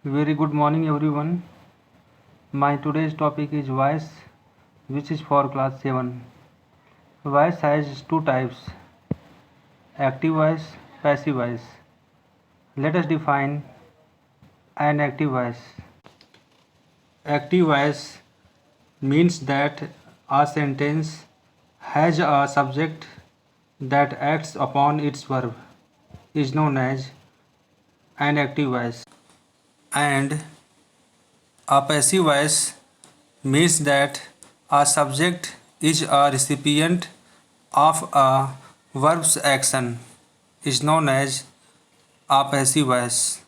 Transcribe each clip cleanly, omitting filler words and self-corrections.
Very good morning everyone. My today's topic is voice, which is for class 7. Voice has two types: active voice, passive voice. Let us define an active voice. Active voice means that a sentence has a subject that acts upon its verb is known as an active voice. And a passive voice means that a subject is a recipient of a verb's action is known as a passive voice.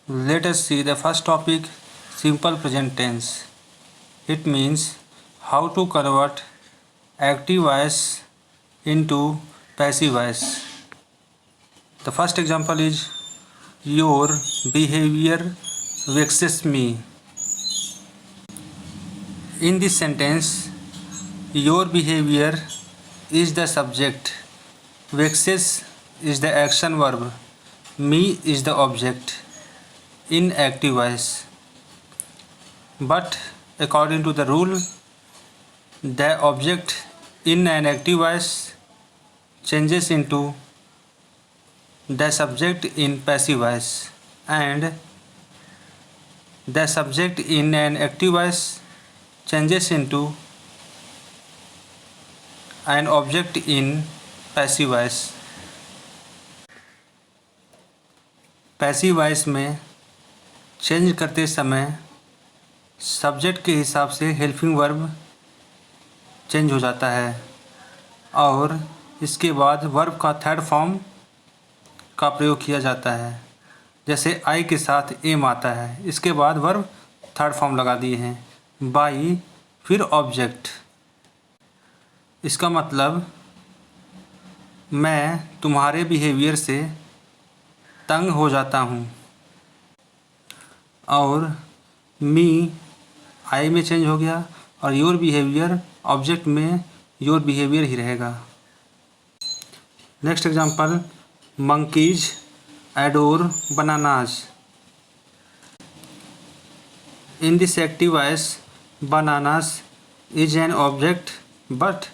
Let us see the first topic, simple present tense. It means how to convert active voice into passive voice. The first example is your behavior vexes me. In this sentence, your behavior is the subject, vexes is the action verb, me is the object in active voice. But according to the rule, the object in an active voice changes into the subject in passive voice, and the subject in an active voice changes into an object in passive voice. Passive voice में change करते समय subject के हिसाब से helping verb change हो जाता है और इसके बाद वर्ब का थर्ड फॉर्म का प्रयोग किया जाता है। जैसे आई के साथ एम आता है, इसके बाद वर्ब थर्ड फॉर्म लगा दिए हैं, बाई फिर ऑब्जेक्ट। इसका मतलब मैं तुम्हारे बिहेवियर से तंग हो जाता हूँ, और मी आई में चेंज हो गया और योर बिहेवियर ऑब्जेक्ट में योर बिहेवियर ही रहेगा। Next example, monkeys adore bananas. In this active voice, bananas is an object, but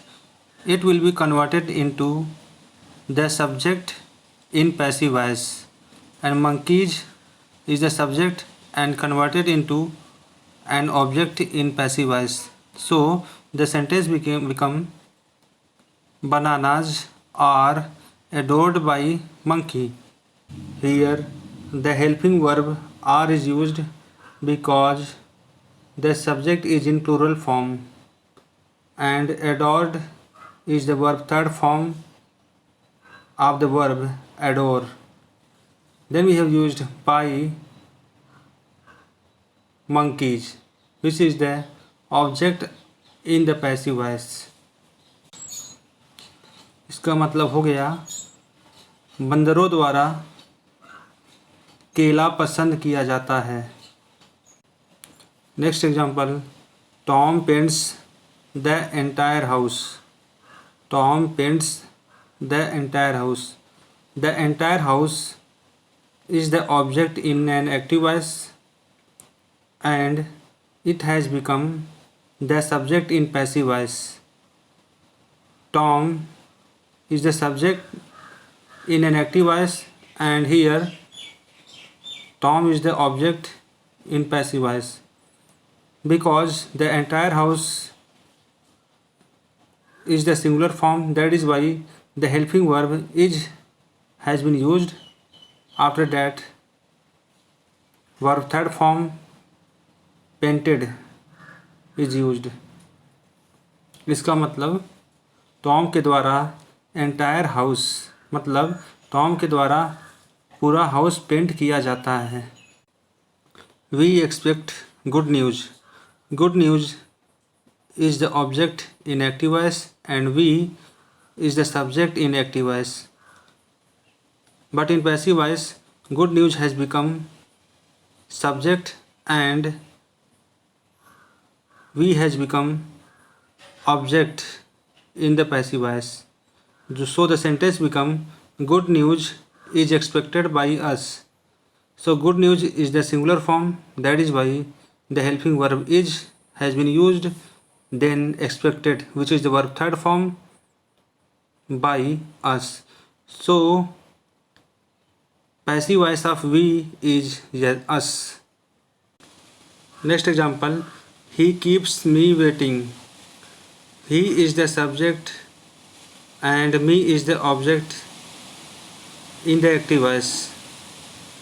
it will be converted into the subject in passive voice, and monkeys is the subject and converted into an object in passive voice. So the sentence become bananas are adored by monkey. Here the helping verb are is used because the subject is in plural form and adored is the verb third form of the verb adore. Then we have used by monkeys, which is the object in the passive voice. इसका मतलब हो गया बंदरों द्वारा केला पसंद किया जाता है। Next example, Tom paints the entire house. Tom paints the entire house. The entire house is the object in an active voice and it has become the subject in passive voice. Tom is the subject in an active voice and here Tom is the object in passive voice. Because the entire house is the singular form, that is why the helping verb is has been used. After that verb third form painted is used. इसका मतलब Tom के द्वारा entire house मतलब Tom के द्वारा पूरा house paint किया जाता है। We expect good news. Good news is the object in active voice and we is the subject in active voice. But in passive voice, good news has become subject and we has become object in the passive voice. So the sentence become good news is expected by us. So good news is the singular form. That is why the helping verb is has been used then expected, which is the verb third form by us. So passive voice of we is us. Next example, he keeps me waiting. He is the subject and me is the object in the active voice.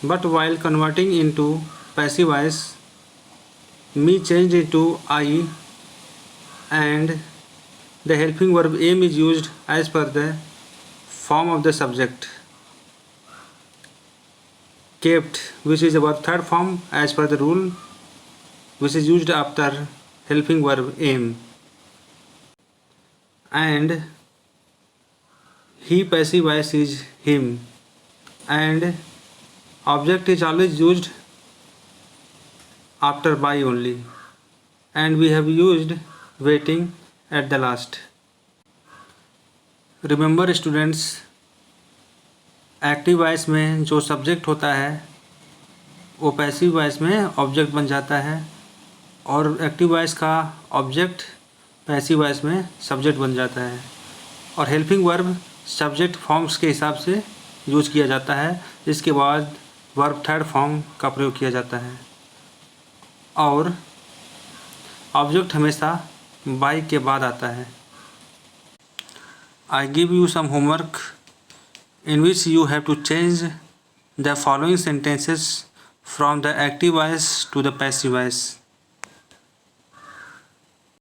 But while converting into passive voice, me changed into I and the helping verb am is used as per the form of the subject. Kept, which is the verb third form as per the rule, which is used after helping verb am. And he passive voice is him, and object is always used after by only, and we have used waiting at the last. Remember students, active voice में जो subject होता है वो passive voice में object बन जाता है, और एक्टिव वॉइस का ऑब्जेक्ट पैसिव वॉइस में सब्जेक्ट बन जाता है, और हेल्पिंग वर्ब सब्जेक्ट फॉर्म्स के हिसाब से यूज किया जाता है। इसके बाद वर्ब थर्ड फॉर्म का प्रयोग किया जाता है, और ऑब्जेक्ट हमेशा बाय के बाद आता है। I give you some homework in which you have to change the following sentences from the active voice to the passive voice.